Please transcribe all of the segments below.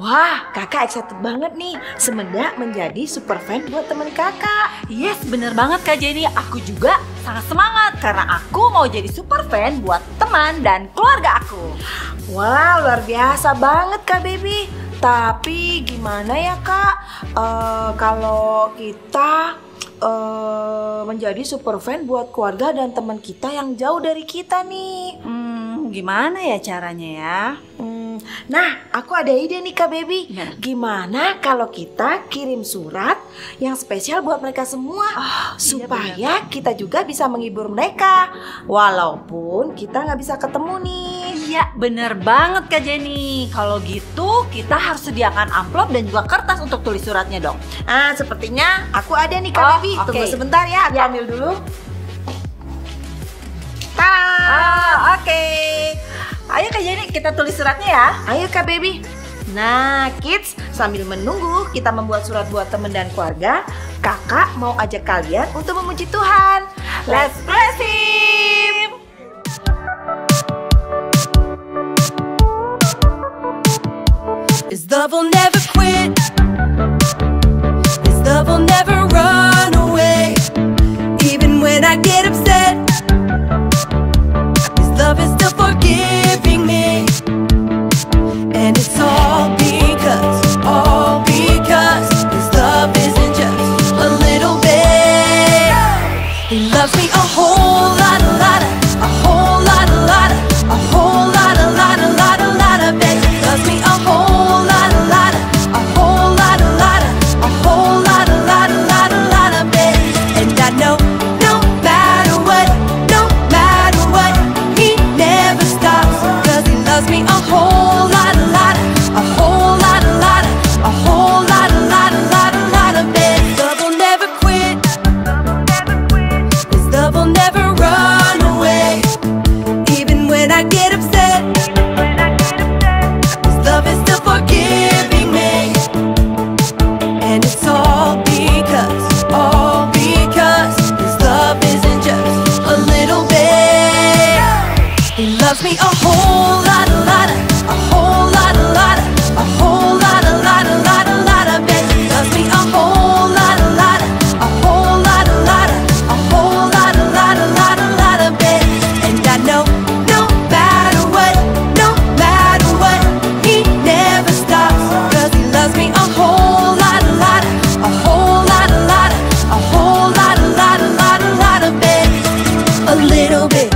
Wah, kakak excited banget nih semenjak menjadi super fan buat temen kakak. Yes, bener banget Kak Jenny. Aku juga sangat semangat karena aku mau jadi super fan buat teman dan keluarga aku. Wah, luar biasa banget Kak Baby. Tapi gimana ya Kak, kalau kita menjadi super fan buat keluarga dan teman kita yang jauh dari kita nih? Gimana ya caranya ya? Nah, aku ada ide nih Kak Baby. Gimana? Gimana kalau kita kirim surat yang spesial buat mereka semua, supaya kita juga bisa menghibur mereka, walaupun kita nggak bisa ketemu nih. Iya, bener banget Kak Jenny. Kalau gitu kita harus sediakan amplop dan juga kertas untuk tulis suratnya dong. Sepertinya aku ada nih Kak Baby. oke. Tunggu sebentar ya, aku ambil dulu. Oke. Ayo Kak Jenny, kita tulis suratnya ya. Ayo Kak Baby. Nah, kids, sambil menunggu kita membuat surat buat teman dan keluarga, kakak mau ajak kalian untuk memuji Tuhan. Let's bless him. His love will never quit. His love will never run away. Even when I get upset, His love is still forgiving me. And it's all because His love isn't just a little bit. He loves me a whole lot, a whole lot, a whole lot, of it. He loves me a whole lot, a whole lot, a whole lot, of it. And I know no matter what, He never stops. 'Cause He loves me a whole lot, a whole lot, a whole lot, of it. His love will never quit. His love will never run away. Even when I get upset, His love is still forgiving me. And it's all because His love isn't just a little bit. He loves me a whole lot, a whole lot, a whole lot, of it. He loves me a whole lot, a whole lot, a whole lot, of it. And I know no matter what, He never stops. 'Cause He loves me a whole lot, a whole lot, a whole lot, of it. A little bit,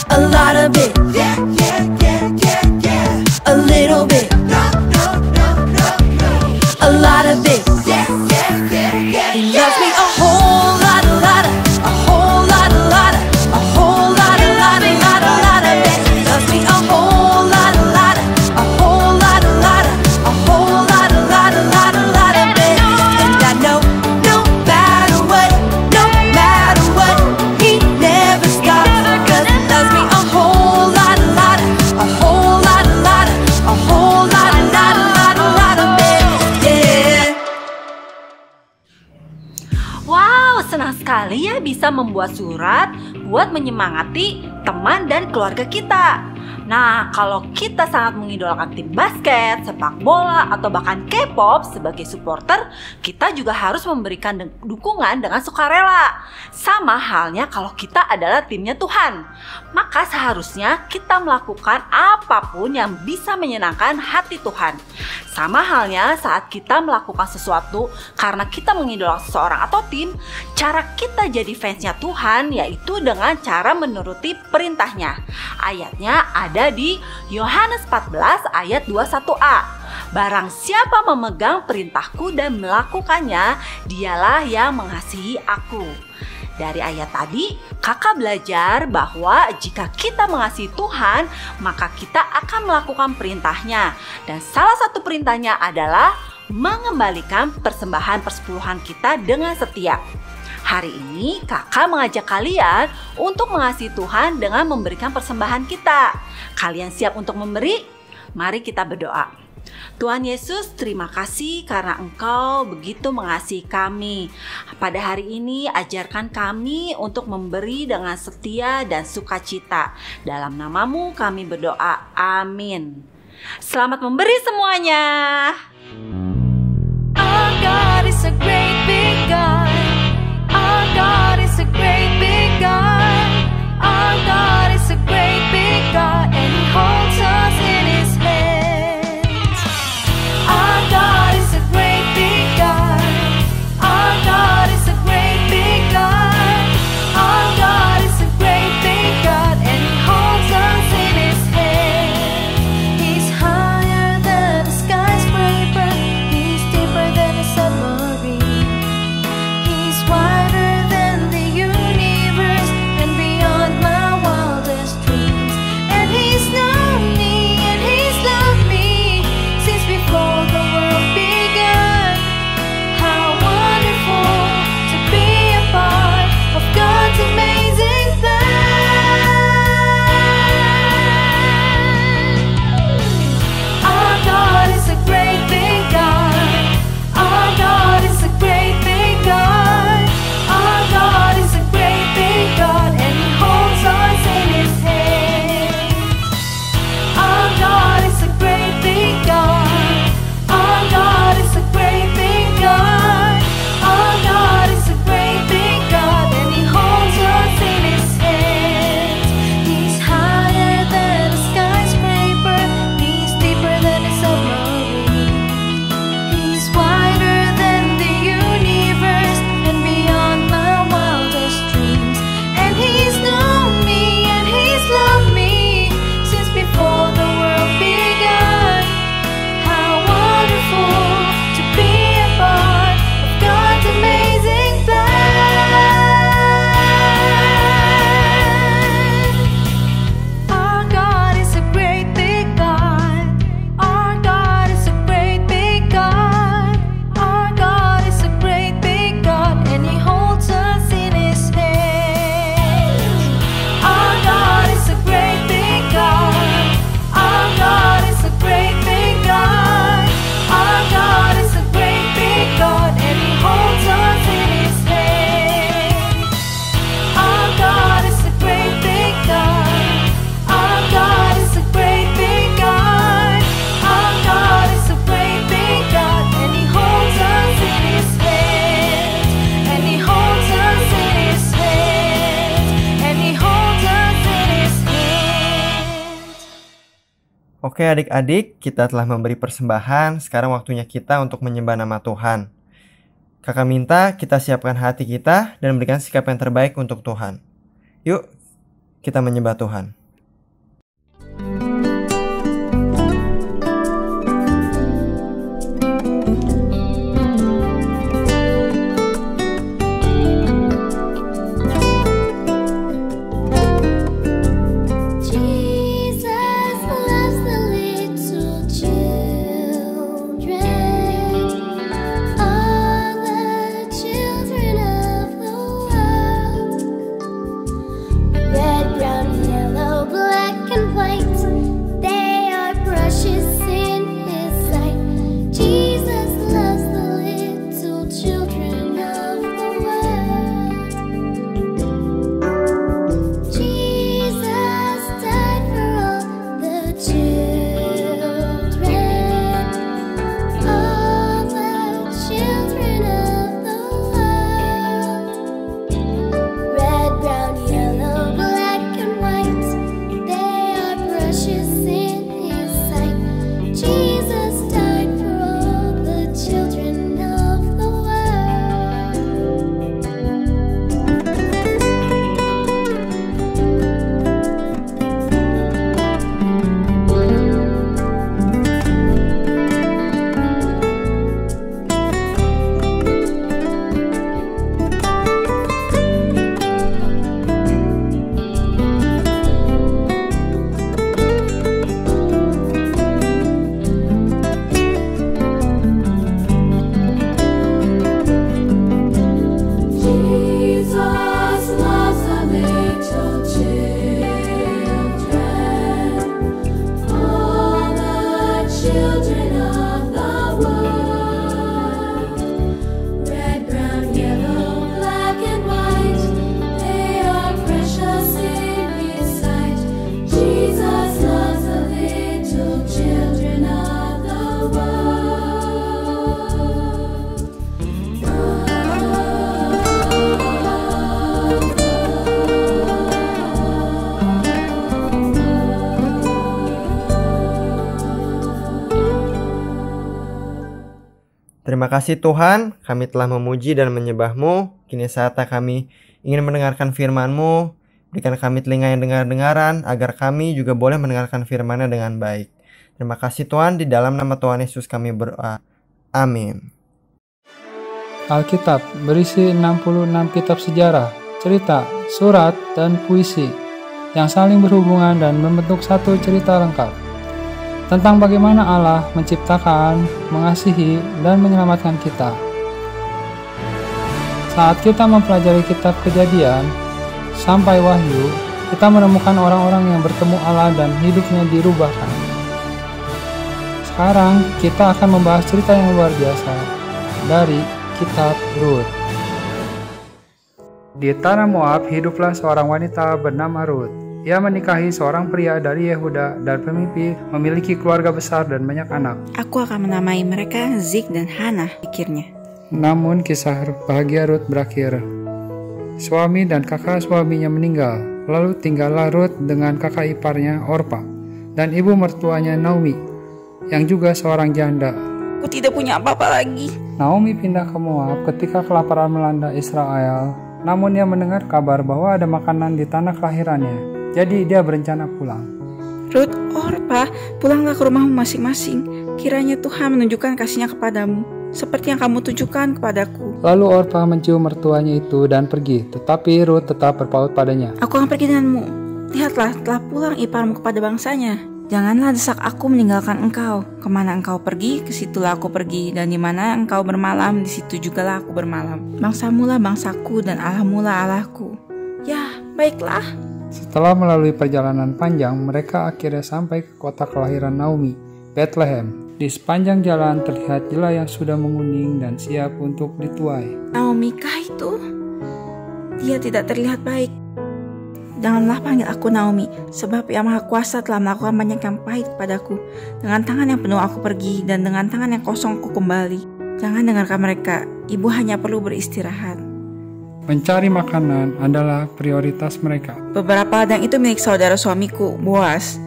a lot of it, a little bit, a lot of it. He loves me a whole lot, a whole lot, a whole lot, of it. He loves me a whole lot, a whole lot, a whole lot, of it. And I know no matter what, He never stops. 'Cause He loves me a whole lot, a whole lot, a whole lot, of it. Yeah. Wow, senang sekali ya bisa membuat surat buat menyemangati teman dan keluarga kita. Nah, kalau kita sangat mengidolakan tim basket, sepak bola, atau bahkan K-pop sebagai supporter, kita juga harus memberikan dukungan dengan sukarela. Sama halnya kalau kita adalah timnya Tuhan. Maka seharusnya kita melakukan apapun yang bisa menyenangkan hati Tuhan. Sama halnya saat kita melakukan sesuatu karena kita mengidolakan seseorang atau tim, cara kita jadi fansnya Tuhan yaitu dengan cara menuruti perintahnya. Ayatnya ada di Yohanes 14 ayat 21a. Barang siapa memegang perintahku dan melakukannya, dialah yang mengasihi aku. Dari ayat tadi, kakak belajar bahwa jika kita mengasihi Tuhan, maka kita akan melakukan perintahnya. Dan salah satu perintahnya adalah mengembalikan persembahan persepuluhan kita dengan setia. Hari ini kakak mengajak kalian untuk mengasihi Tuhan dengan memberikan persembahan kita. Kalian siap untuk memberi? Mari kita berdoa. Tuhan Yesus, terima kasih karena Engkau begitu mengasihi kami. Pada hari ini ajarkan kami untuk memberi dengan setia dan sukacita. Dalam namamu kami berdoa, amin. Selamat memberi semuanya. Our God is a great big God. Our God is a great big God. Our God is a great big God, and He holds us in His hands. Our God is a great big God. Our God is a great big God. Our God is a great big God, and He holds us in His hands. He's higher than a skyscraper. He's deeper than a submarine. He's wider than the universe and beyond my wildest dreams. And He's known me and He's loved me since before the world began. How wonderful to be a part of God's amazing plan. Our God is a great big God. Our God is a great big God. Our God is a great big God, and He holds us in His hands. Our God is a great big God. Our God is a great big God. Our God is a great big God, and He holds us in His hands. He's higher than a skyscraper. He's deeper than a submarine. He's wider than the universe and beyond my wildest dreams. And He's known me and He's loved me since before the world began. How wonderful to be a part of God's amazing plan. Our God is a great big God. Our God is a great big God. Our God is a great big God, and He holds us in His hands. Our God is a great big God. Our God is a great big God. Our God is a great big God, and He holds us in His hands. Our God is a great big God. Our God is a great big God. Our God is a great big God, and He holds us in His hands. And He holds us in His hands. And He holds us in His hands. Oke adik-adik, kita telah memberi persembahan, sekarang waktunya kita untuk menyembah nama Tuhan. Kakak minta kita siapkan hati kita dan berikan sikap yang terbaik untuk Tuhan. Yuk, kita menyembah Tuhan. Jesus loves the little children, all the children of the world. Red, brown, yellow, Terima kasih Tuhan, kami telah memuji dan menyembah-Mu. Kini saatnya kami ingin mendengarkan firman-Mu. Berikan kami telinga yang dengar-dengaran, agar kami juga boleh mendengarkan firman-Nya dengan baik. Terima kasih Tuhan, di dalam nama Tuhan Yesus kami berdoa. Amin. Alkitab berisi 66 kitab sejarah, cerita, surat, dan puisi yang saling berhubungan dan membentuk satu cerita lengkap tentang bagaimana Allah menciptakan, mengasihi, dan menyelamatkan kita. Saat kita mempelajari kitab Kejadian sampai Wahyu, kita menemukan orang-orang yang bertemu Allah dan hidupnya dirubahkan. Sekarang kita akan membahas cerita yang luar biasa dari kitab Rut. Di tanah Moab hiduplah seorang wanita bernama Rut. Ia menikahi seorang pria dari Yehuda dan pemimpin, memiliki keluarga besar dan banyak anak. Aku akan menamai mereka Zik dan Hana, pikirnya. Namun kisah bahagia Rut berakhir. Suami dan kakak suaminya meninggal. Lalu tinggallah Rut dengan kakak iparnya Orpa dan ibu mertuanya Naomi, yang juga seorang janda. Aku tidak punya apa-apa lagi. Naomi pindah ke Moab ketika kelaparan melanda Israel. Namun ia mendengar kabar bahwa ada makanan di tanah kelahirannya. Jadi dia berencana pulang. Rut, Orpa, pulanglah ke rumahmu masing-masing. Kiranya Tuhan menunjukkan kasih-Nya kepadamu, seperti yang kamu tunjukkan kepadaku. Lalu Orpa mencium mertuanya itu dan pergi, tetapi Rut tetap berpaut padanya. Aku akan pergi denganmu. Lihatlah, telah pulang iparmu kepada bangsanya. Janganlah desak aku meninggalkan engkau. Kemana engkau pergi, kesitulah aku pergi. Dan di mana engkau bermalam, di situ jugalah aku bermalam. Bangsamu lah bangsaku, dan Allahmu lah Allahku. Ya, baiklah. Setelah melalui perjalanan panjang, mereka akhirnya sampai ke kota kelahiran Naomi, Bethlehem. Di sepanjang jalan terlihat jela yang sudah menguning dan siap untuk dituai. Naomi kah itu? Dia tidak terlihat baik. Janganlah panggil aku Naomi, sebab Yang Maha Kuasa telah melakukan banyak yang pahit padaku. Dengan tangan yang penuh aku pergi, dan dengan tangan yang kosong aku kembali. Jangan dengarkan mereka, ibu hanya perlu beristirahat. Mencari makanan adalah prioritas mereka. Beberapa ladang itu milik saudara suamiku, Boas.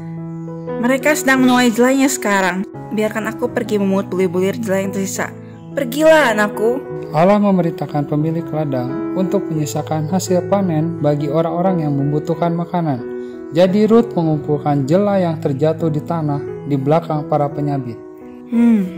Mereka sedang menuai jelainya sekarang. Biarkan aku pergi memungut bulir-bulir jelai yang tersisa. Pergilah, anakku. Allah memerintahkan pemilik ladang untuk menyisakan hasil panen bagi orang-orang yang membutuhkan makanan. Jadi Rut mengumpulkan jela yang terjatuh di tanah di belakang para penyabit.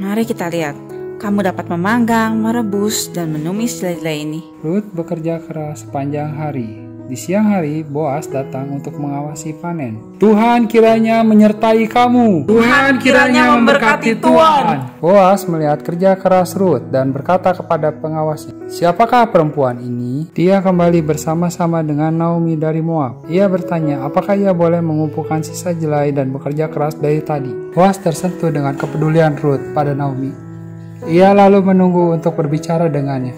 Mari kita lihat. Kamu dapat memanggang, merebus, dan menumis jelai-jelai ini. Rut bekerja keras sepanjang hari. Di siang hari, Boas datang untuk mengawasi panen. Tuhan kiranya menyertai kamu. Tuhan kiranya memberkati Tuhan. Boas melihat kerja keras Rut dan berkata kepada pengawasnya, "Siapakah perempuan ini?" Dia kembali bersama-sama dengan Naomi dari Moab. Ia bertanya apakah ia boleh mengumpulkan sisa jelai dan bekerja keras dari tadi. Boas tersentuh dengan kepedulian Rut pada Naomi. Ia lalu menunggu untuk berbicara dengannya.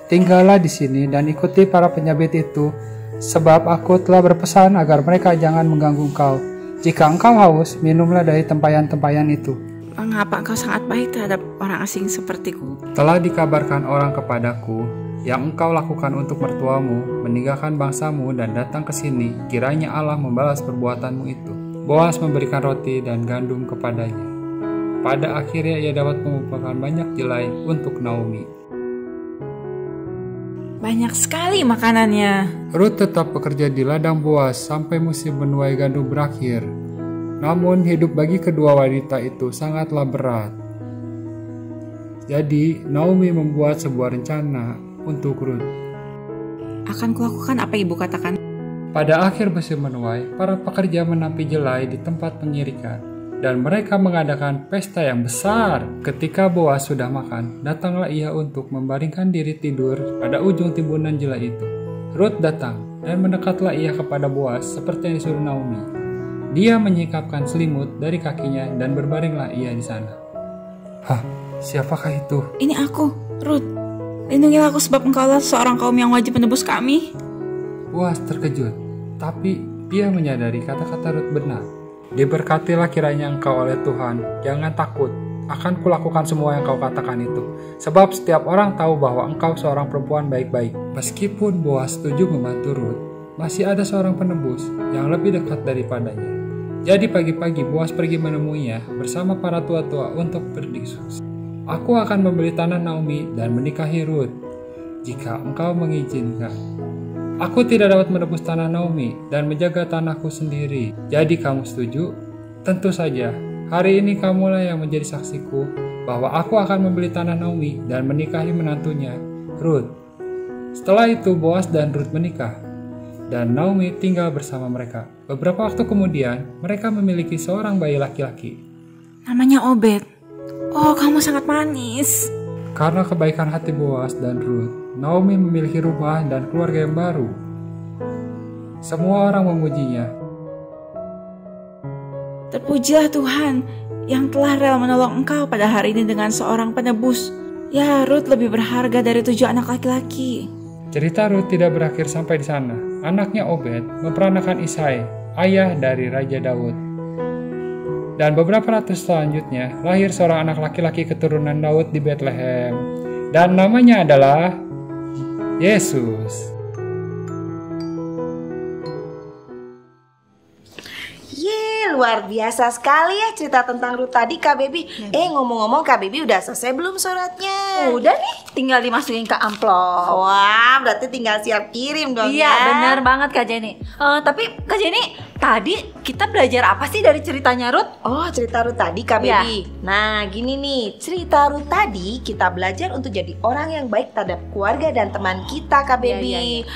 "Tinggallah di sini dan ikuti para penyabit itu, sebab aku telah berpesan agar mereka jangan mengganggu engkau. Jika engkau haus, minumlah dari tempayan-tempayan itu." Mengapa engkau sangat baik terhadap orang asing sepertiku? Telah dikabarkan orang kepadaku, yang engkau lakukan untuk mertuamu, meninggalkan bangsamu dan datang ke sini, kiranya Allah membalas perbuatanmu itu. Boas memberikan roti dan gandum kepadanya. Pada akhirnya ia dapat mengumpulkan banyak jelai untuk Naomi. Banyak sekali makanannya. Rut tetap bekerja di ladang Boas sampai musim menuai gandum berakhir. Namun hidup bagi kedua wanita itu sangatlah berat. Jadi Naomi membuat sebuah rencana untuk Rut. Akan kulakukan apa ibu katakan. Pada akhir musim menuai, para pekerja menapi jelai di tempat pengirikan. Dan mereka mengadakan pesta yang besar. Ketika Boas sudah makan, datanglah ia untuk membaringkan diri tidur pada ujung timbunan jelai itu. Rut datang dan mendekatlah ia kepada Boas seperti yang disuruh Naomi. Dia menyingkapkan selimut dari kakinya dan berbaringlah ia di sana. "Hah, siapakah itu?" Ini aku, Rut. Lindungilah aku sebab engkaulah seorang kaum yang wajib menebus kami. Boas terkejut, tapi dia menyadari kata-kata Rut benar. "Diberkatilah kiranya engkau oleh Tuhan, jangan takut, akan kulakukan semua yang kau katakan itu. Sebab setiap orang tahu bahwa engkau seorang perempuan baik-baik." Meskipun Boas setuju membantu Rut, masih ada seorang penebus yang lebih dekat daripadanya. Jadi pagi-pagi Boas pergi menemuinya bersama para tua-tua untuk berdiskusi. Aku akan membeli tanah Naomi dan menikahi Ruth, jika engkau mengizinkan. Aku tidak dapat menebus tanah Naomi dan menjaga tanahku sendiri. Jadi kamu setuju? Tentu saja, hari ini kamulah yang menjadi saksiku bahwa aku akan membeli tanah Naomi dan menikahi menantunya, Ruth. Setelah itu Boas dan Ruth menikah, dan Naomi tinggal bersama mereka. Beberapa waktu kemudian, mereka memiliki seorang bayi laki-laki. Namanya Obed. Oh, kamu sangat manis. Karena kebaikan hati Boas dan Ruth, Naomi memiliki rumah dan keluarga yang baru. Semua orang memujinya. Terpujilah Tuhan yang telah rela menolong engkau pada hari ini dengan seorang penebus. Ya, Ruth lebih berharga dari 7 anak laki-laki. Cerita Ruth tidak berakhir sampai di sana. Anaknya Obed memperanakan Isai, ayah dari Raja Daud. Dan beberapa ratus selanjutnya, lahir seorang anak laki-laki keturunan Daud di Bethlehem. Dan namanya adalah Yesus. Luar biasa sekali ya cerita tentang Ruth tadi Kak Baby. Ngomong-ngomong Kak Baby udah selesai belum suratnya? Udah nih, tinggal dimasukin ke amplop. Wah, berarti tinggal siap kirim dong Iya, ya. benar banget Kak Jenny. Tapi Kak Jenny, tadi kita belajar apa sih dari ceritanya Ruth? Oh, cerita Ruth tadi Kak Iya. Baby. Nah, gini nih, cerita Ruth tadi kita belajar untuk jadi orang yang baik terhadap keluarga dan teman kita Kak Iya, Baby. iya.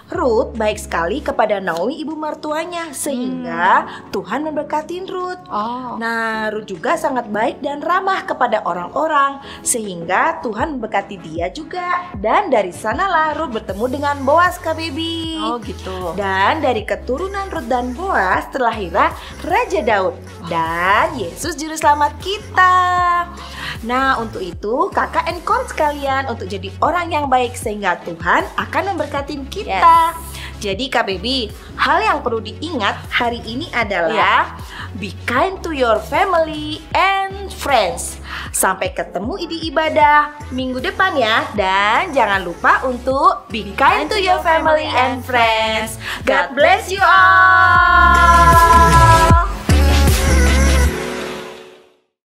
Ruth baik sekali kepada Naomi ibu mertuanya sehingga Tuhan memberkati Ruth. Oh. Nah, Ruth juga sangat baik dan ramah kepada orang-orang sehingga Tuhan memberkati dia juga. Dan dari sanalah Ruth bertemu dengan Boas Kak Baby. Oh gitu. Dan dari keturunan Ruth dan Boas terlahirlah Raja Daud dan Yesus juru selamat kita. Nah, untuk itu kakak encourage kalian untuk jadi orang yang baik sehingga Tuhan akan memberkati kita. Jadi Kak Baby, hal yang perlu diingat hari ini adalah be kind to your family and friends. Sampai ketemu di ibadah minggu depan ya. Dan jangan lupa untuk be kind to your family and friends. God bless you all.